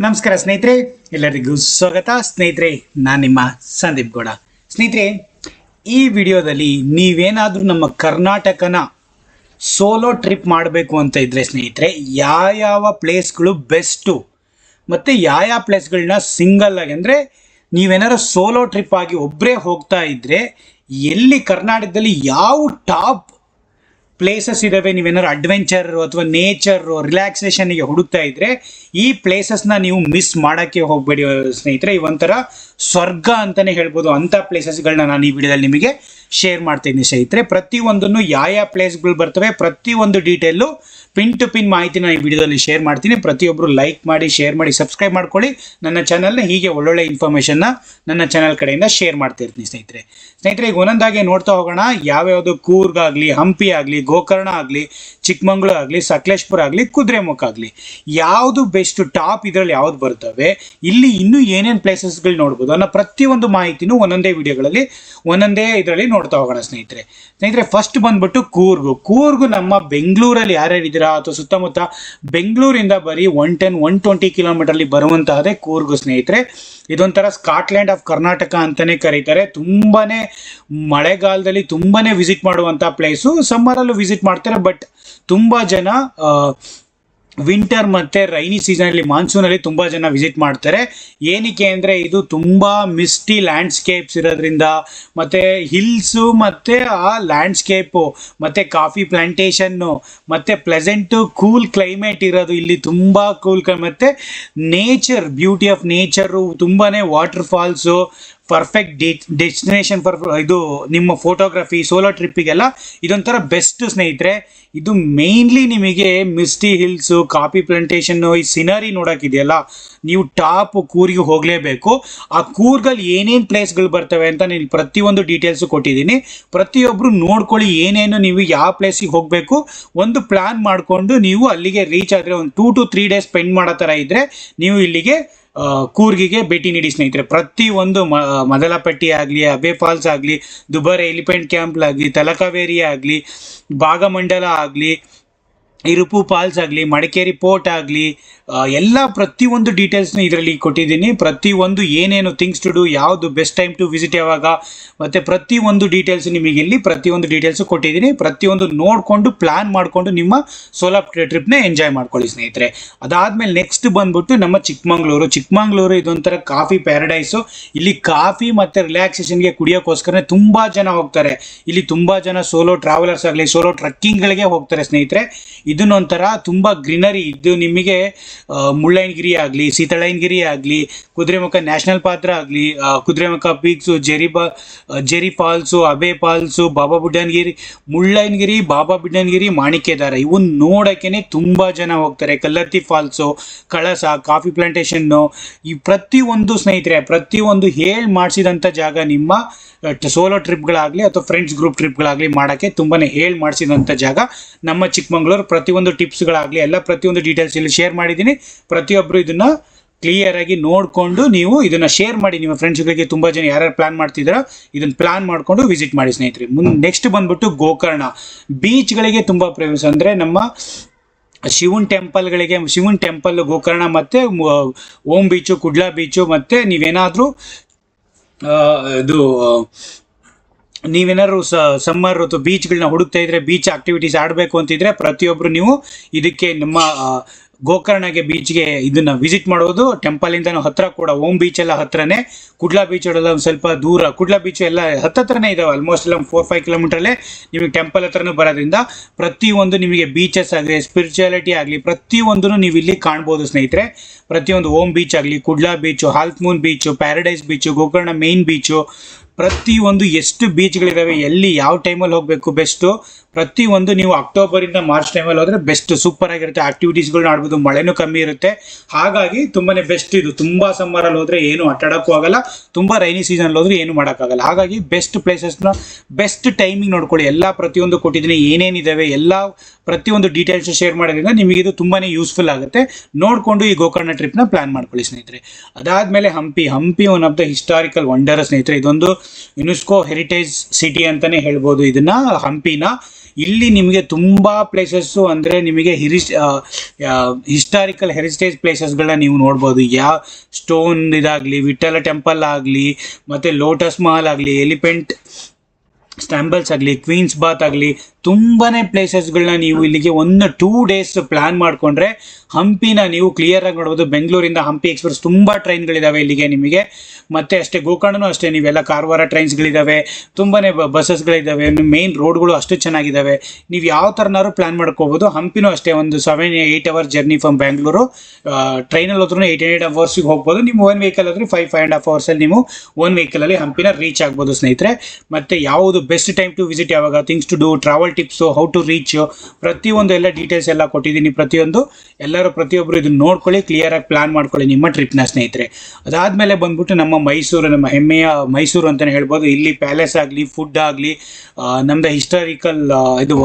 ನಮಸ್ಕಾರ ಸ್ನೇಹಿತರೆ, ಎಲ್ಲರಿಗೂ ಸ್ವಾಗತ. ಸ್ನೇಹಿತರೆ, ನಾನು ನಿಮ್ಮ ಸಂದೀಪ್ ಗೌಡ. ಸ್ನೇಹಿತರೆ, ಈ ವಿಡಿಯೋದಲ್ಲಿ ನೀವೇನಾದರೂ ನಮ್ಮ ಕರ್ನಾಟಕನ ಸೋಲೋ ಟ್ರಿಪ್ ಮಾಡಬೇಕು ಅಂತ ಇದ್ದರೆ ಸ್ನೇಹಿತರೆ, ಯಾವ ಪ್ಲೇಸ್ಗಳು ಬೆಸ್ಟು ಮತ್ತು ಯಾವ ಪ್ಲೇಸ್ಗಳನ್ನ ಸಿಂಗಲ್ ಆಗಿ ಅಂದರೆ ನೀವೇನಾದ್ರು ಸೋಲೋ ಟ್ರಿಪ್ ಆಗಿ ಒಬ್ಬರೇ ಹೋಗ್ತಾ ಇದ್ದರೆ ಎಲ್ಲಿ ಕರ್ನಾಟಕದಲ್ಲಿ ಯಾವ ಟಾಪ್ ಪ್ಲೇಸಸ್ ಇದ್ದಾವೆ, ನೀವೇನಾದ್ರು ಅಡ್ವೆಂಚರ್ ಅಥವಾ ನೇಚರು ರಿಲ್ಯಾಕ್ಸೇಷನ್ಗೆ ಹುಡುಕ್ತಾ ಇದ್ದರೆ ಈ ಪ್ಲೇಸಸ್ನ ನೀವು ಮಿಸ್ ಮಾಡೋಕ್ಕೆ ಹೋಗಬೇಡಿ ಸ್ನೇಹಿತರೆ. ಒಂಥರ ಸ್ವರ್ಗ ಅಂತಲೇ ಹೇಳ್ಬೋದು. ಅಂಥ ಪ್ಲೇಸಸ್ಗಳನ್ನ ನಾನು ಈ ವಿಡಿಯೋದಲ್ಲಿ ನಿಮಗೆ ಶೇರ್ ಮಾಡ್ತೀನಿ ಸ್ನೇಹಿತರೆ. ಪ್ರತಿಯೊಂದನ್ನು ಯಾವ ಪ್ಲೇಸ್ಗಳು ಬರ್ತವೆ ಪ್ರತಿಯೊಂದು ಡೀಟೇಲು ಪಿನ್ ಟು ಪಿನ್ ಮಾಹಿತಿನ ಈ ವಿಡಿಯೋದಲ್ಲಿ ಶೇರ್ ಮಾಡ್ತೀನಿ. ಪ್ರತಿಯೊಬ್ಬರು ಲೈಕ್ ಮಾಡಿ, ಶೇರ್ ಮಾಡಿ, ಸಬ್ಸ್ಕ್ರೈಬ್ ಮಾಡ್ಕೊಳ್ಳಿ. ನನ್ನ ಚಾನಲ್ನ ಹೀಗೆ ಒಳ್ಳೊಳ್ಳೆ ಇನ್ಫಾರ್ಮೇಷನ್ನ ನನ್ನ ಚಾನಲ್ ಕಡೆಯಿಂದ ಶೇರ್ ಮಾಡ್ತಿರ್ತೀನಿ ಸ್ನೇಹಿತರೆ. ಈಗ ಒಂದೊಂದಾಗಿ ನೋಡ್ತಾ ಹೋಗೋಣ. ಯಾವ್ಯಾವುದು ಕೂರ್ಗ್ ಆಗಲಿ, ಹಂಪಿ ಆಗಲಿ, ಗೋಕರ್ಣ ಆಗಲಿ, ಚಿಕ್ಕಮಂಗ್ಳೂರು ಆಗಲಿ, ಸಕಲೇಶ್ಪುರ ಆಗಲಿ, ಕುದುರೆಮುಖ ಆಗಲಿ, ಯಾವುದು ಬೆಸ್ಟ್ ಟಾಪ್ ಇದರಲ್ಲಿ ಯಾವ್ದು ಬರ್ತವೆ, ಇಲ್ಲಿ ಇನ್ನೂ ಏನೇನು ಪ್ಲೇಸಸ್ಗಳು ನೋಡ್ಬೋದು ಅನ್ನೋ ಪ್ರತಿಯೊಂದು ಮಾಹಿತಿನೂ ಒಂದೊಂದೇ ವಿಡಿಯೋಗಳಲ್ಲಿ ಒಂದೊಂದೇ ಇದರಲ್ಲಿ ನೋಡ್ತಾ ಹೋಗೋಣ ಸ್ನೇಹಿತರೆ. ಫಸ್ಟ್ ಬಂದ್ಬಿಟ್ಟು ಕೂರ್ಗು ನಮ್ಮ ಬೆಂಗಳೂರಲ್ಲಿ ಯಾರ್ಯಾರು ಇದ್ದೀರಾ ಅಥವಾ ಸುತ್ತಮುತ್ತ ಬೆಂಗಳೂರಿಂದ ಬರೀ 120 ಕಿಲೋಮೀಟರ್ಲಿ ಬರುವಂತಹದೇ ಕೂರ್ಗು ಸ್ನೇಹಿತರೆ. ಇದೊಂಥರ ಸ್ಕಾಟ್ಲ್ಯಾಂಡ್ ಆಫ್ ಕರ್ನಾಟಕ ಅಂತಾನೆ ಕರೀತಾರೆ. ತುಂಬಾನೇ ಮಳೆಗಾಲದಲ್ಲಿ ತುಂಬಾನೇ ವಿಸಿಟ್ ಮಾಡುವಂಥ ಪ್ಲೇಸು. ಸಮ್ಮರಲ್ಲೂ ವಿಸಿಟ್ ಮಾಡ್ತಾರೆ, ಬಟ್ ತುಂಬ ಜನ ವಿಂಟರ್ ಮತ್ತು ರೈನಿ ಸೀಸನಲ್ಲಿ ಮಾನ್ಸೂನಲ್ಲಿ ತುಂಬ ಜನ ವಿಸಿಟ್ ಮಾಡ್ತಾರೆ. ಏನಕ್ಕೆ ಅಂದರೆ ಇದು ತುಂಬ ಮಿಸ್ಟಿ ಲ್ಯಾಂಡ್ಸ್ಕೇಪ್ಸ್ ಇರೋದ್ರಿಂದ, ಮತ್ತು ಹಿಲ್ಸು ಮತ್ತು ಆ ಲ್ಯಾಂಡ್ಸ್ಕೇಪು ಮತ್ತು ಕಾಫಿ ಪ್ಲಾಂಟೇಶನ್ನು ಮತ್ತು ಪ್ಲೆಸೆಂಟು ಕೂಲ್ ಕ್ಲೈಮೇಟ್ ಇರೋದು ಇಲ್ಲಿ. ತುಂಬ ಕೂಲ್ ಮತ್ತು ನೇಚರ್, ಬ್ಯೂಟಿ ಆಫ್ ನೇಚರು, ತುಂಬಾ water falls, perfect destination for ಇದು ನಿಮ್ಮ ಫೋಟೋಗ್ರಫಿ ಸೋಲೋ ಟ್ರಿಪ್ಪಿಗೆಲ್ಲ ಇದೊಂಥರ ಬೆಸ್ಟ್ ಸ್ನೇಹಿತರೆ. ಇದು ಮೇನ್ಲಿ ನಿಮಗೆ ಮಿಸ್ಟಿ ಹಿಲ್ಸು, ಕಾಫಿ ಪ್ಲಾಂಟೇಶನ್ನು, ಈ ಸಿನರಿ ನೋಡೋಕ್ಕಿದೆಯಲ್ಲ, ನೀವು ಟಾಪ್ ಕೂರ್ಗೆ ಹೋಗಲೇಬೇಕು. ಆ ಕೂರ್ಗಲ್ಲಿ ಏನೇನು ಪ್ಲೇಸ್ಗಳು ಬರ್ತವೆ ಅಂತ ನಾನು ಪ್ರತಿಯೊಂದು ಡೀಟೇಲ್ಸು ಕೊಟ್ಟಿದ್ದೀನಿ. ಪ್ರತಿಯೊಬ್ಬರು ನೋಡ್ಕೊಳ್ಳಿ. ಏನೇನು ನೀವು ಯಾವ ಪ್ಲೇಸಿಗೆ ಹೋಗಬೇಕು ಒಂದು ಪ್ಲ್ಯಾನ್ ಮಾಡಿಕೊಂಡು ನೀವು ಅಲ್ಲಿಗೆ ರೀಚ್ ಆದರೆ ಒಂದು 2 to 3 ಡೇಸ್ ಸ್ಪೆಂಡ್ ಮಾಡೋ ಥರ ಇದ್ದರೆ ನೀವು ಇಲ್ಲಿಗೆ ಕೂರ್ಗಿಗೆ ಭೇಟಿ ನೀಡಿ ಸ್ನೇಹಿತರೆ. ಪ್ರತಿಯೊಂದು ಮದಲಪಟ್ಟಿ ಆಗಲಿ, ಅಬೆ ಫಾಲ್ಸ್ ಆಗಲಿ, ದುಬಾರೆ ಎಲಿಫೆಂಟ್ ಕ್ಯಾಂಪ್ ಆಗಲಿ, ತಲಕಾವೇರಿ ಆಗಲಿ, ಭಾಗಮಂಡಲ ಆಗಲಿ, ಇರುಪು ಫಾಲ್ಸ್ ಆಗಲಿ, ಮಡಿಕೇರಿ ಪೋರ್ಟ್ ಆಗಲಿ, ಎಲ್ಲ ಪ್ರತಿಯೊಂದು ಡೀಟೇಲ್ಸ್ನ ಇದರಲ್ಲಿ ಕೊಟ್ಟಿದ್ದೀನಿ. ಪ್ರತಿಯೊಂದು ಏನೇನು ಥಿಂಗ್ಸ್ ಟು ಡೂ, ಯಾವುದು ಬೆಸ್ಟ್ ಟೈಮ್ ಟು ವಿಸಿಟ್ ಯಾವಾಗ, ಮತ್ತು ಪ್ರತಿಯೊಂದು ಡೀಟೇಲ್ಸ್ ನಿಮಗೆ ಇಲ್ಲಿ ಪ್ರತಿಯೊಂದು ಡೀಟೇಲ್ಸು ಕೊಟ್ಟಿದ್ದೀನಿ. ಪ್ರತಿಯೊಂದು ನೋಡಿಕೊಂಡು ಪ್ಲ್ಯಾನ್ ಮಾಡಿಕೊಂಡು ನಿಮ್ಮ ಸೋಲೋ ಟ್ರಿಪ್ನ ಎಂಜಾಯ್ ಮಾಡ್ಕೊಳ್ಳಿ ಸ್ನೇಹಿತರೆ. ಅದಾದಮೇಲೆ ನೆಕ್ಸ್ಟ್ ಬಂದ್ಬಿಟ್ಟು ನಮ್ಮ ಚಿಕ್ಕಮಂಗ್ಳೂರು ಇದೊಂಥರ ಕಾಫಿ ಪ್ಯಾರಡೈಸು. ಇಲ್ಲಿ ಕಾಫಿ ಮತ್ತು ರಿಲ್ಯಾಕ್ಸೇಷನ್ಗೆ ಕುಡಿಯೋಕ್ಕೋಸ್ಕರ ತುಂಬ ಜನ ಹೋಗ್ತಾರೆ. ಇಲ್ಲಿ ತುಂಬ ಜನ ಸೋಲೋ ಟ್ರಾವೆಲರ್ಸ್ ಆಗಲಿ, ಸೋಲೋ ಟ್ರಕ್ಕಿಂಗ್ಗಳಿಗೆ ಹೋಗ್ತಾರೆ ಸ್ನೇಹಿತರೆ. ಇದನ್ನೊಂಥರ ತುಂಬ ಗ್ರೀನರಿ. ಇದು ನಿಮಗೆ ಮುಳ್ಳಯ್ಯನಗಿರಿ ಆಗಲಿ, ಸೀತಾಳಯ್ಯನಗಿರಿ ಆಗಲಿ, ಕುದುರೆಮುಖ ನ್ಯಾಷನಲ್ ಪಾರ್ಕ್ ಆಗಲಿ, Kudremukh peaks, Jhari falls, Abbey falls, Baba Budangiri, Mullayanagiri, Baba Budangiri, Manikyadhara, ಇವನ್ನ ನೋಡೋಕ್ಕೇ ತುಂಬ ಜನ ಹೋಗ್ತಾರೆ. ಕಲ್ಲತ್ತಿ ಫಾಲ್ಸು, ಕಳಸ, ಕಾಫಿ ಪ್ಲಾಂಟೇಶನ್ನು, ಈ ಪ್ರತಿಯೊಂದು ಸ್ನೇಹಿತರೆ ಪ್ರತಿಯೊಂದು ಮಾಡಿಸಿದಂಥ ಜಾಗ ನಿಮ್ಮ ಸೋಲೋ ಟ್ರಿಪ್ಗಳಾಗಲಿ ಅಥವಾ ಫ್ರೆಂಡ್ಸ್ ಗ್ರೂಪ್ ಟ್ರಿಪ್ಗಳಾಗಲಿ ಮಾಡೋಕ್ಕೆ ತುಂಬಾ ಮಾಡಿಸಿದಂಥ ಜಾಗ ನಮ್ಮ ಚಿಕ್ಕಮಂಗ್ಳೂರು. ಪ್ರತಿಯೊಂದು ಟಿಪ್ಸ್ಗಳಾಗಲಿ ಎಲ್ಲ ಪ್ರತಿಯೊಂದು ಡೀಟೇಲ್ಸ್ ಇಲ್ಲಿ ಶೇರ್ ಮಾಡಿದ್ದೀನಿ. ಪ್ರತಿಯೊಬ್ಬರು ಇದನ್ನು ಕ್ಲಿಯರಾಗಿ ನೋಡಿಕೊಂಡು ನೀವು ಇದನ್ನು ಶೇರ್ ಮಾಡಿ ನಿಮ್ಮ ಫ್ರೆಂಡ್ಸ್ಗಳಿಗೆ. ತುಂಬ ಜನ ಯಾರ್ಯಾರು ಪ್ಲ್ಯಾನ್ ಮಾಡ್ತಿದ್ದಾರೋ ಇದನ್ನು ಪ್ಲ್ಯಾನ್ ಮಾಡಿಕೊಂಡು ವಿಸಿಟ್ ಮಾಡಿ ಸ್ನೇಹಿತರೆ. ನೆಕ್ಸ್ಟ್ ಬಂದ್ಬಿಟ್ಟು ಗೋಕರ್ಣ. ಬೀಚ್ಗಳಿಗೆ ತುಂಬ ಫೇಮಸ್. ಅಂದರೆ ನಮ್ಮ ಶಿವನ್ ಟೆಂಪಲ್ ಗೋಕರ್ಣ, ಮತ್ತು ಓಂ ಬೀಚು, ಕುಡ್ಲಾ ಬೀಚು, ಮತ್ತು ನೀವೇನಾದ್ರು ಸಮ್ಮರ್ ಅಥವಾ ಬೀಚ್ಗಳನ್ನ ಹುಡುಕ್ತಾ ಇದ್ರೆ, ಬೀಚ್ ಆಕ್ಟಿವಿಟೀಸ್ ಆಡಬೇಕು ಅಂತಿದ್ರೆ ಪ್ರತಿಯೊಬ್ಬರು ನೀವು ಇದಕ್ಕೆ ನಮ್ಮ ಗೋಕರ್ಣಗೆ ಬೀಚ್ಗೆ ಇದನ್ನು ವಿಸಿಟ್ ಮಾಡೋದು. ಟೆಂಪಲಿಂದ ಹತ್ತಿರ ಕೂಡ. ಓಂ ಬೀಚ್ ಎಲ್ಲ ಹತ್ರನೇ, ಕುಡ್ಲಾ ಬೀಚ್ ಎಲ್ಲ ಒಂದು ಸ್ವಲ್ಪ ದೂರ. ಕುಡ್ಲಾ ಬೀಚ್ ಎಲ್ಲ ಹತ್ರನೇ ಇದಾವೆ. ಆಲ್ಮೋಸ್ಟ್ ಎಲ್ಲ 4-5 ಕಿಲೋಮೀಟರ್ಲೇ ನಿಮಗೆ ಟೆಂಪಲ್ ಹತ್ರನೂ ಬರೋದ್ರಿಂದ ಪ್ರತಿಯೊಂದು ನಿಮಗೆ ಬೀಚಸ್ ಆಗಲಿ, ಸ್ಪಿರಿಚುಯಾಲಿಟಿ ಆಗಲಿ ಪ್ರತಿಯೊಂದನ್ನು ನೀವು ಇಲ್ಲಿ ಕಾಣ್ಬೋದು ಸ್ನೇಹಿತರೆ. ಪ್ರತಿಯೊಂದು ಓಂ ಬೀಚ್ ಆಗಲಿ, ಕುಡ್ಲಾ ಬೀಚು, ಹಾಲ್ತ್ moon beach, paradise beach, Gokarna main beach, ಪ್ರತಿಯೊಂದು ಎಷ್ಟು ಬೀಚ್ಗಳಿದ್ದಾವೆ, ಎಲ್ಲಿ ಯಾವ ಟೈಮಲ್ಲಿ ಹೋಗಬೇಕು ಬೆಸ್ಟು. ಪ್ರತಿಯೊಂದು ನೀವು ಅಕ್ಟೋಬರಿಂದ ಮಾರ್ಚ್ ಟೈಮಲ್ಲಿ ಹೋದರೆ ಬೆಸ್ಟ್, ಸೂಪರ್ ಆಗಿರುತ್ತೆ. ಆಕ್ಟಿವಿಟೀಸ್ಗಳನ್ನ ಆಡ್ಬೋದು, ಮಳೆನೂ ಕಮ್ಮಿ ಇರುತ್ತೆ. ಹಾಗಾಗಿ ತುಂಬಾ ಬೆಸ್ಟ್ ಇದು. ತುಂಬ ಸಮ್ಮರಲ್ಲಿ ಹೋದರೆ ಏನು ಆಟಾಡೋಕ್ಕೂ ಆಗಲ್ಲ, ತುಂಬ ರೈನಿ ಸೀಸನಲ್ಲಿ ಹೋದರೆ ಏನು ಮಾಡೋಕ್ಕಾಗಲ್ಲ. ಹಾಗಾಗಿ ಬೆಸ್ಟ್ ಪ್ಲೇಸಸ್ನ ಬೆಸ್ಟ್ ಟೈಮಿಂಗ್ ನೋಡ್ಕೊಳ್ಳಿ. ಎಲ್ಲ ಪ್ರತಿಯೊಂದು ಕೊಟ್ಟಿದ್ದೀನಿ, ಏನೇನಿದ್ದಾವೆ ಎಲ್ಲ ಪ್ರತಿಯೊಂದು ಡೀಟೇಲ್ಸ್ ಶೇರ್ ಮಾಡೋದ್ರಿಂದ ನಿಮಗಿದು ತುಂಬಾ ಯೂಸ್ಫುಲ್ ಆಗುತ್ತೆ. ನೋಡಿಕೊಂಡು ಈ ಗೋಕರ್ಣ ಟ್ರಿಪ್ನ ಪ್ಲ್ಯಾನ್ ಮಾಡ್ಕೊಳ್ಳಿ ಸ್ನೇಹಿತರೆ. ಅದಾದಮೇಲೆ Hampi one of the historical wonder ಸ್ನೇಹಿತರೆ. ಇದೊಂದು ಯುನೆಸ್ಕೋ ಹೆರಿಟೇಜ್ ಸಿಟಿ ಅಂತಲೇ ಹೇಳ್ಬೋದು ಇದನ್ನು, ಹಂಪಿನ. ಇಲ್ಲಿ ನಿಮಗೆ ತುಂಬ ಪ್ಲೇಸಸ್ಸು ಅಂದರೆ ನಿಮಗೆ ಹಿಸ್ಟಾರಿಕಲ್ ಹೆರಿಟೇಜ್ ಪ್ಲೇಸಸ್ಗಳನ್ನ ನೀವು ನೋಡ್ಬೋದು. ಸ್ಟೋನ್ ಇದಾಗಲಿ, ವಿಠ್ಠಲ ಟೆಂಪಲ್ ಆಗಲಿ, ಮತ್ತು ಲೋಟಸ್ ಮಹಲ್ ಆಗಲಿ, ಎಲಿಫೆಂಟ್ ಸ್ಟ್ಯಾಂಬಲ್ಸ್ ಆಗಲಿ, ಕ್ವೀನ್ಸ್ ಬಾತ್ ಆಗಲಿ, ತುಂಬಾ ಪ್ಲೇಸಸ್ಗಳನ್ನ ನೀವು ಇಲ್ಲಿಗೆ 1-2 ಡೇಸ್ ಪ್ಲ್ಯಾನ್ ಮಾಡಿಕೊಂಡ್ರೆ ಹಂಪಿನ ನೀವು ಕ್ಲಿಯರಾಗಿ ನೋಡ್ಬೋದು. ಬೆಂಗಳೂರಿಂದ ಹಂಪಿ ಎಕ್ಸ್ಪ್ರೆಸ್ ತುಂಬ ಟ್ರೈನ್ಗಳಿದ್ದಾವೆ ಇಲ್ಲಿಗೆ ನಿಮಗೆ. ಮತ್ತು ಅಷ್ಟೇ ಗೋಕರ್ಣನೂ ಅಷ್ಟೇ, ನೀವೆಲ್ಲ ಕಾರವಾರ ಟ್ರೈನ್ಸ್ಗಳಿದ್ದಾವೆ, ತುಂಬಾ ಬಸ್ಸಸ್ಗಳಿದ್ದಾವೆ, ಮೇನ್ ರೋಡ್ಗಳು ಅಷ್ಟು ಚೆನ್ನಾಗಿದ್ದಾವೆ. ನೀವು ಯಾವ ಥರನಾದ್ರು ಪ್ಲ್ಯಾನ್ ಮಾಡ್ಕೋಬೋದು. ಹಂಪಿನೂ ಅಷ್ಟೇ, ಒಂದು 7-8 ಅವರ್ಸ್ ಜರ್ನಿ ಫ್ರಮ್ ಬ್ಯಾಂಗ್ಳೂರು. ಟ್ರೈನಲ್ಲಿ ಹೋದ್ರೂ 8 ಅವರ್ಸಿಗೆ ಹೋಗ್ಬೋದು. ನೀವು ಒನ್ ವೆಹಿಕಲ್ ಆದರೆ 5.5 ಅವರ್ಸಲ್ಲಿ ನೀವು ಒನ್ ವೆಹಿಕಲಲ್ಲಿ ಹಂಪಿನ ರೀಚ್ ಆಗ್ಬೋದು ಸ್ನೇಹಿತರೆ. ಮತ್ತು ಯಾವುದು ಬೆಸ್ಟ್ ಟೈಮ್ ಟು ವಿಸಿಟ್, ಯಾವಾಗ, things to do, travel tips, how to reach, ಪ್ರತಿಯೊಂದು ಎಲ್ಲ ಡೀಟೇಲ್ಸ್ ಎಲ್ಲ ಕೊಟ್ಟಿದ್ದೀನಿ. ಪ್ರತಿಯೊಬ್ಬರು ಇದನ್ನು ನೋಡ್ಕೊಳ್ಳಿ, ಕ್ಲಿಯರಾಗಿ ಪ್ಲಾನ್ ಮಾಡ್ಕೊಳ್ಳಿ ನಿಮ್ಮ ಟ್ರಿಪ್ನ ಸ್ನೇಹಿತರೆ. ಅದಾದಮೇಲೆ ಬಂದ್ಬಿಟ್ಟು ನಮ್ಮ ಮೈಸೂರು, ನಮ್ಮ ಹೆಮ್ಮೆಯ ಮೈಸೂರು ಅಂತಲೇ ಹೇಳ್ಬೋದು. ಇಲ್ಲಿ ಪ್ಯಾಲೇಸ್ ಆಗಲಿ, ಫುಡ್ ಆಗಲಿ, ನಮ್ಮದು ಹಿಸ್ಟಾರಿಕಲ್ ಇದು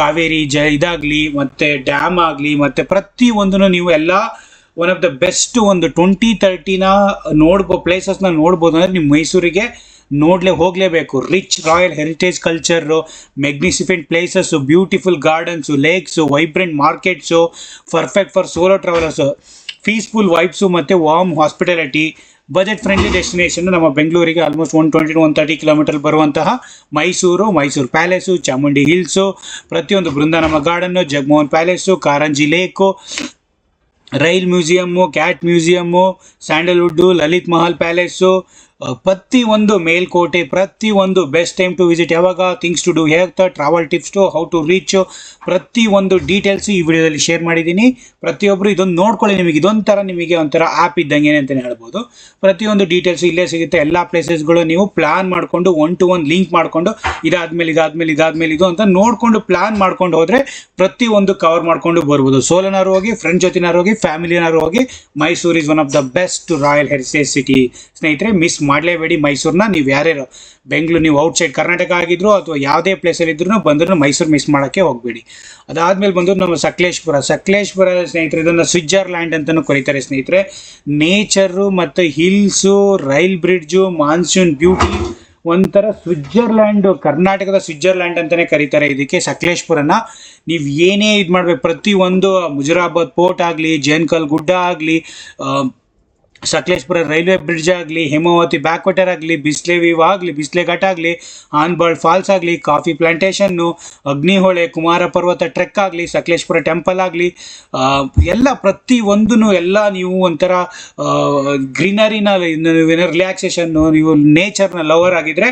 ಕಾವೇರಿ ಇದಾಗಲಿ, ಮತ್ತು ಡ್ಯಾಮ್ ಆಗಲಿ, ಮತ್ತು ಪ್ರತಿಯೊಂದನ್ನು ನೀವು ಎಲ್ಲ ಒನ್ ಆಫ್ ದ ಬೆಸ್ಟ್ ಒಂದು 20-30 ಪ್ಲೇಸಸ್ನ ನೋಡ್ಬೋದು. ಅಂದರೆ ನಿಮ್ಮ ಮೈಸೂರಿಗೆ ಹೋಗಲೇಬೇಕು. Rich royal heritage culture, magnificent places, beautiful gardens, lakes, vibrant markets, perfect for solo travellers, peaceful vibes, ಮತ್ತು warm hospitality, budget friendly destination. ನಮ್ಮ ಬೆಂಗಳೂರಿಗೆ ಆಲ್ಮೋಸ್ಟ್ 120-130 ಕಿಲೋಮೀಟರ್ ಬರುವಂತಹ ಮೈಸೂರು ಪ್ಯಾಲೇಸು, ಚಾಮುಂಡಿ ಹಿಲ್ಸು, ಪ್ರತಿಯೊಂದು Brindavan gardens, Jaganmohan palace, Karanji lake, rail museum, cat museum, sandalwood, Lalit Mahal palace, ಪ್ರತಿಯೊಂದು ಮೇಲ್ಕೋಟೆ, ಪ್ರತಿಯೊಂದು best time to visit, ಯಾವಾಗ, things to do, ಹೇಗೆ, travel tips to, how to reach, ಪ್ರತಿಯೊಂದು details ಈ ವಿಡಿಯೋದಲ್ಲಿ ಶೇರ್ ಮಾಡಿದ್ದೀನಿ. ಪ್ರತಿಯೊಬ್ಬರು ಇದೊಂದು ನೋಡ್ಕೊಳ್ಳಿ. ನಿಮಗೆ ನಿಮಗೆ ಒಂಥರ ಆ್ಯಪ್ ಇದ್ದಂಗೆ ಅಂತಲೇ ಹೇಳ್ಬೋದು. ಪ್ರತಿಯೊಂದು ಡೀಟೇಲ್ಸ್ ಇಲ್ಲೇ ಸಿಗುತ್ತೆ. ಎಲ್ಲ ಪ್ಲೇಸಸ್ಗಳು ನೀವು ಪ್ಲಾನ್ ಮಾಡಿಕೊಂಡು 1-to-1 ಲಿಂಕ್ ಮಾಡಿಕೊಂಡು ಇದಾದ್ಮೇಲೆ ಇದು ಅಂತ ನೋಡಿಕೊಂಡು ಪ್ಲಾನ್ ಮಾಡ್ಕೊಂಡು ಹೋದರೆ ಪ್ರತಿಯೊಂದು ಕವರ್ ಮಾಡ್ಕೊಂಡು ಬರ್ಬೋದು. ಸೋಲೋನಾರು ಹೋಗಿ, ಫ್ರೆಂಡ್ ಜೊತೆನಾರು ಹೋಗಿ, ಫ್ಯಾಮಿಲಿನಾರು ಹೋಗಿ, Mysuru is one of the best royal heritage city ಸ್ನೇಹಿತರೆ. ಮಿಸ್ ಮಾಡಲೇಬೇಡಿ ಮೈಸೂರನ್ನ. ನೀವು ಯಾರ್ಯಾರು ಬೆಂಗಳೂರು, ನೀವು ಔಟ್ಸೈಡ್ ಕರ್ನಾಟಕ ಆಗಿದ್ರು ಅಥವಾ ಯಾವುದೇ ಪ್ಲೇಸಲ್ಲಿ ಇದ್ರೂ ಬಂದರೂ ಮೈಸೂರು ಮಿಸ್ ಮಾಡೋಕ್ಕೆ ಹೋಗಬೇಡಿ. ಅದಾದಮೇಲೆ ಬಂದು ನಮ್ಮ ಸಕಲೇಶ್ಪುರ ಸ್ನೇಹಿತರೆ, ಇದನ್ನು ಸ್ವಿಟ್ಜರ್ಲ್ಯಾಂಡ್ ಅಂತಲೂ ಕರೀತಾರೆ ಸ್ನೇಹಿತರೆ. ನೇಚರು ಮತ್ತು hills, rail bridge, monsoon beauty, ಒಂಥರ ಸ್ವಿಟ್ಜರ್ಲ್ಯಾಂಡು, ಕರ್ನಾಟಕದ ಸ್ವಿಟ್ಜರ್ಲ್ಯಾಂಡ್ ಅಂತಲೇ ಕರೀತಾರೆ ಇದಕ್ಕೆ ಸಕಲೇಶ್ಪುರನ. ನೀವು ಏನೇ ಇದು ಮಾಡಬೇಕು, ಪ್ರತಿಯೊಂದು ಮುಜರಾಬಾದ್ ಪೋರ್ಟ್ ಆಗಲಿ, ಜೇನ್ಕಲ್ ಗುಡ್ಡ ಆಗಲಿ, ಸಕಲೇಶ್ಪುರ ರೈಲ್ವೆ ಬ್ರಿಡ್ಜ್ ಆಗಲಿ, ಹೇಮಾವತಿ ಬ್ಯಾಕ್ ವಾಟರ್ ಆಗಲಿ, ಬಿಸ್ಲೆ ವ್ಯೂ ಆಗಲಿ, ಬಿಸ್ಲೆ ಘಾಟ್ ಆಗಲಿ, ಹಾನ್ಬರ್ಡ್ ಫಾಲ್ಸ್ ಆಗಲಿ, ಕಾಫಿ ಪ್ಲಾಂಟೇಶನ್ನು, ಅಗ್ನಿಹೊಳೆ, ಕುಮಾರ ಪರ್ವತ ಟ್ರೆಕ್ ಆಗಲಿ, ಸಕಲೇಶ್ಪುರ ಟೆಂಪಲ್ ಆಗಲಿ, ಎಲ್ಲ ಪ್ರತಿಯೊಂದೂ ಎಲ್ಲ ನೀವು ಒಂಥರ ಗ್ರೀನರಿನ ರಿಲ್ಯಾಕ್ಸೇಷನ್ನು, ನೀವು ನೇಚರ್ನ ಲವರ್ ಆಗಿದ್ದರೆ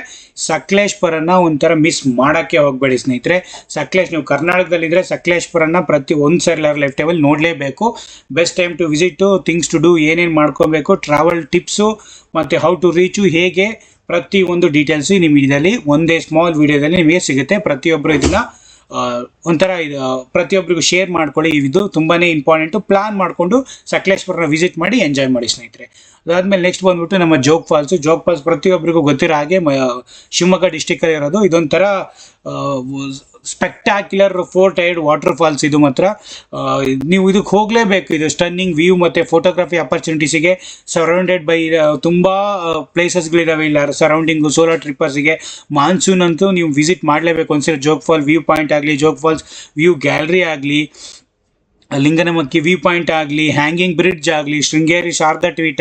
ಸಕಲೇಶ್ಪುರನ ಒಂಥರ ಮಿಸ್ ಮಾಡೋಕ್ಕೆ ಹೋಗಬೇಡಿ ಸ್ನೇಹಿತರೆ. ನೀವು ಕರ್ನಾಟಕದಲ್ಲಿದ್ದರೆ ಸಕಲೇಶ್ಪುರನ ಒಂದು ಸರಿ ಲೈಫ್ ಟೈಮಲ್ಲಿ ನೋಡಲೇಬೇಕು. Best time to visit, things to do, ಏನೇನು ಮಾಡ್ಕೊಬೇಕು, ಟ್ರಾವೆಲ್ ಟಿಪ್ಸು, ಮತ್ತು ಹೌ ಟು ರೀಚು, ಹೇಗೆ, ಪ್ರತಿಯೊಂದು ಡೀಟೇಲ್ಸು ನಿಮ್ಮ ಇದರಲ್ಲಿ ಒಂದೇ ಸ್ಮಾಲ್ ವಿಡಿಯೋದಲ್ಲಿ ನಿಮಗೆ ಸಿಗುತ್ತೆ. ಪ್ರತಿಯೊಬ್ಬರು ಇದನ್ನು ಒಂಥರ ಪ್ರತಿಯೊಬ್ಬರಿಗೂ ಶೇರ್ ಮಾಡ್ಕೊಳ್ಳಿ. ಇದು ತುಂಬಾ ಇಂಪಾರ್ಟೆಂಟು. ಪ್ಲಾನ್ ಮಾಡಿಕೊಂಡು ಸಕಲೇಶ್ಪುರನ ವಿಸಿಟ್ ಮಾಡಿ ಎಂಜಾಯ್ ಮಾಡಿ ಸ್ನೇಹಿತರೆ. ಅದಾದಮೇಲೆ ನೆಕ್ಸ್ಟ್ ಬಂದ್ಬಿಟ್ಟು ನಮ್ಮ ಜೋಗ್ ಫಾಲ್ಸ್ ಪ್ರತಿಯೊಬ್ಬರಿಗೂ ಗೊತ್ತಿರೋ ಹಾಗೆ ಶಿವಮೊಗ್ಗ ಡಿಸ್ಟಿಕಲ್ಲಿ ಇರೋದು. ಇದೊಂಥರ ಸ್ಪೆಕ್ಟ್ಯಾಕ್ಯುಲರ್ 4-tier ವಾಟರ್ ಫಾಲ್ಸ್. ಇದು ಮಾತ್ರ ನೀವು ಇದಕ್ಕೆ ಹೋಗಲೇಬೇಕು. ಇದು ಸ್ಟನ್ನಿಂಗ್ ವ್ಯೂ ಮತ್ತು ಫೋಟೋಗ್ರಫಿ ಅಪರ್ಚುನಿಟೀಸಿಗೆ ಸರೌಂಡೆಡ್ ಬೈ ತುಂಬ ಪ್ಲೇಸಸ್ಗಳಿದ್ದಾವೆ ಇಲ್ಲ ಸರೌಂಡಿಂಗು. ಸೋಲೋ ಟ್ರಿಪ್ಪರ್ಸಿಗೆ ಮಾನ್ಸೂನ್ ಅಂತೂ ನೀವು ವಿಸಿಟ್ ಮಾಡಲೇಬೇಕು ಒಂದ್ಸರಿ. ಜೋಗ್ ಫಾಲ್ ವ್ಯೂ ಪಾಯಿಂಟ್ ಆಗಲಿ, ಜೋಗ್ ಫಾಲ್ಸ್ ವ್ಯೂ ಗ್ಯಾಲರಿ ಆಗಲಿ, ಲಿಂಗನಮಕ್ಕಿ ವ್ಯೂ ಪಾಯಿಂಟ್ ಆಗಲಿ, ಹ್ಯಾಂಗಿಂಗ್ ಬ್ರಿಡ್ಜ್ ಆಗಲಿ, ಶೃಂಗೇರಿ ಶಾರದಾ ಪೀಠ,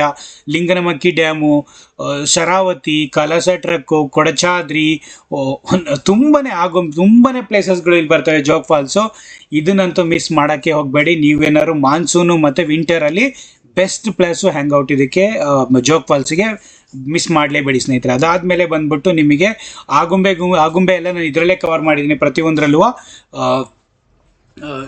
ಲಿಂಗನಮಕ್ಕಿ ಡ್ಯಾಮು, ಶರಾವತಿ, ಕಲಸ ಟ್ರಕ್ಕು, ಕೊಡಚಾದ್ರಿ, ತುಂಬನೇ ಪ್ಲೇಸಸ್ಗಳು ಇಲ್ಲಿ ಬರ್ತವೆ ಜೋಗ್ ಫಾಲ್ಸು. ಇದನ್ನಂತೂ ಮಿಸ್ ಮಾಡೋಕ್ಕೆ ಹೋಗಬೇಡಿ. ನೀವೇನಾದ್ರು ಮಾನ್ಸೂನು ಮತ್ತು ವಿಂಟರಲ್ಲಿ ಬೆಸ್ಟ್ ಪ್ಲೇಸು ಹ್ಯಾಂಗ್ ಔಟ್ ಇದಕ್ಕೆ ಜೋಗ್ ಫಾಲ್ಸಿಗೆ ಮಿಸ್ ಮಾಡಲೇಬೇಡಿ ಸ್ನೇಹಿತರೆ. ಅದಾದಮೇಲೆ ಬಂದ್ಬಿಟ್ಟು ನಿಮಗೆ ಆಗುಂಬೆ ಎಲ್ಲ ನಾನು ಇದರಲ್ಲೇ ಕವರ್ ಮಾಡಿದ್ದೀನಿ ಪ್ರತಿಯೊಂದರಲ್ಲೂ.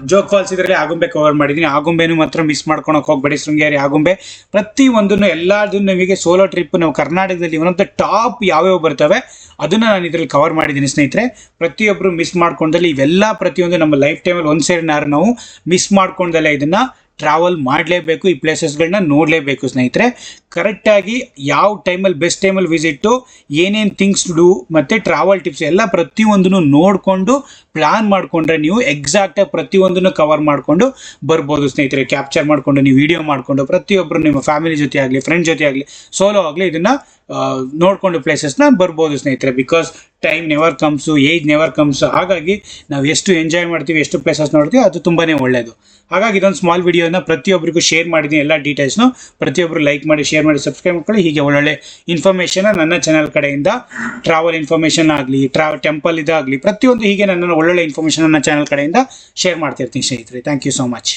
ಜೋಗ್ ಫಾಲ್ಸ್ ಇದರಲ್ಲಿ ಆಗುಂಬೆ ಕವರ್ ಮಾಡಿದ್ದೀನಿ. ಆಗುಂಬೆನೂ ಮಾತ್ರ ಮಿಸ್ ಮಾಡ್ಕೊಳಕ್ಕೆ ಹೋಗಬೇಡಿ. ಶೃಂಗೇರಿ, ಆಗುಂಬೆ ಪ್ರತಿಯೊಂದನ್ನು ಎಲ್ಲದನ್ನು ನಿಮಗೆ ಸೋಲೋ ಟ್ರಿಪ್ ನಾವು ಕರ್ನಾಟಕದಲ್ಲಿ ಒನ್ ಆಫ್ ದ ಟಾಪ್ ಯಾವ್ಯಾವ ಬರ್ತವೆ ಅದನ್ನು ನಾನು ಇದರಲ್ಲಿ ಕವರ್ ಮಾಡಿದ್ದೀನಿ ಸ್ನೇಹಿತರೆ. ಪ್ರತಿಯೊಬ್ಬರು ಮಿಸ್ ಮಾಡ್ಕೊಂಡಲ್ಲಿ ಇವೆಲ್ಲ ಪ್ರತಿಯೊಂದು ನಮ್ಮ ಲೈಫ್ ಟೈಮಲ್ಲಿ ಒಂದು ಸೇರಿನಾರು ನಾವು ಮಿಸ್ ಮಾಡ್ಕೊಂಡಲ್ಲೇ ಇದನ್ನು ಟ್ರಾವೆಲ್ ಮಾಡಲೇಬೇಕು. ಈ ಪ್ಲೇಸಸ್ಗಳನ್ನ ನೋಡಲೇಬೇಕು ಸ್ನೇಹಿತರೆ. ಕರೆಕ್ಟಾಗಿ ಯಾವ ಟೈಮಲ್ಲಿ ಬೆಸ್ಟ್ ಟೈಮಲ್ಲಿ ವಿಸಿಟ್ಟು, ಏನೇನು ಥಿಂಗ್ಸ್ ಟು ಡೂ ಮತ್ತು ಟ್ರಾವೆಲ್ ಟಿಪ್ಸ್ ಎಲ್ಲ ಪ್ರತಿಯೊಂದನ್ನು ನೋಡಿಕೊಂಡು ಪ್ಲಾನ್ ಮಾಡಿಕೊಂಡ್ರೆ ನೀವು ಎಕ್ಸಾಕ್ಟಾಗಿ ಪ್ರತಿಯೊಂದನ್ನು ಕವರ್ ಮಾಡಿಕೊಂಡು ಬರ್ಬೋದು ಸ್ನೇಹಿತರೆ. ಕ್ಯಾಪ್ಚರ್ ಮಾಡಿಕೊಂಡು ನೀವು ವಿಡಿಯೋ ಮಾಡಿಕೊಂಡು ಪ್ರತಿಯೊಬ್ಬರು ನಿಮ್ಮ ಫ್ಯಾಮಿಲಿ ಜೊತೆ ಆಗಲಿ ಫ್ರೆಂಡ್ ಜೊತೆ ಆಗಲಿ ಸೋಲೋ ಆಗಲಿ ಇದನ್ನು ನೋಡಿಕೊಂಡು ಪ್ಲೇಸಸ್ನ ಬರ್ಬೋದು ಸ್ನೇಹಿತರೆ. Because time never comes, age never comes. ಹಾಗಾಗಿ ನಾವು ಎಷ್ಟು ಎಂಜಾಯ್ ಮಾಡ್ತೀವಿ, ಎಷ್ಟು ಪ್ಲೇಸಸ್ ನೋಡ್ತೀವಿ ಅದು ತುಂಬಾ ಒಳ್ಳೆಯದು. ಹಾಗಾಗಿ ಇದೊಂದು ಸ್ಮಾಲ್ ವಿಡಿಯೋನ ಪ್ರತಿಯೊಬ್ಬರಿಗೂ ಶೇರ್ ಮಾಡಿದ್ದೀನಿ. ಎಲ್ಲ ಡೀಟೇಲ್ಸ್ನು ಪ್ರತಿಯೊಬ್ಬರು ಲೈಕ್ ಮಾಡಿ, ಶೇರ್ ಮಾಡಿ, ಸಬ್ಸ್ಕ್ರೈಬ್ ಮಾಡ್ಕೊಳ್ಳಿ. ಹೀಗೆ ಒಳ್ಳೊಳ್ಳೆ ಇನ್ಫಾರ್ಮೇಷನ್ ನನ್ನ ಚಾನಲ್ ಕಡೆಯಿಂದ ಟ್ರಾವೆಲ್ ಇನ್ಫಾರ್ಮೇಷನ್ ಆಗಲಿ, ಟೆಂಪಲ್ ಇದಾಗಲಿ ಪ್ರತಿಯೊಂದು ಹೀಗೆ ನನ್ನ ಒಳ್ಳೊಳ್ಳೆ ಇನ್ಫಾರ್ಮೇಷನ್ ನನ್ನ ಚಾನಲ್ ಕಡೆಯಿಂದ ಶೇರ್ ಮಾಡ್ತಿರ್ತೀನಿ ಸ್ನೇಹಿತರೆ. Thank you so much.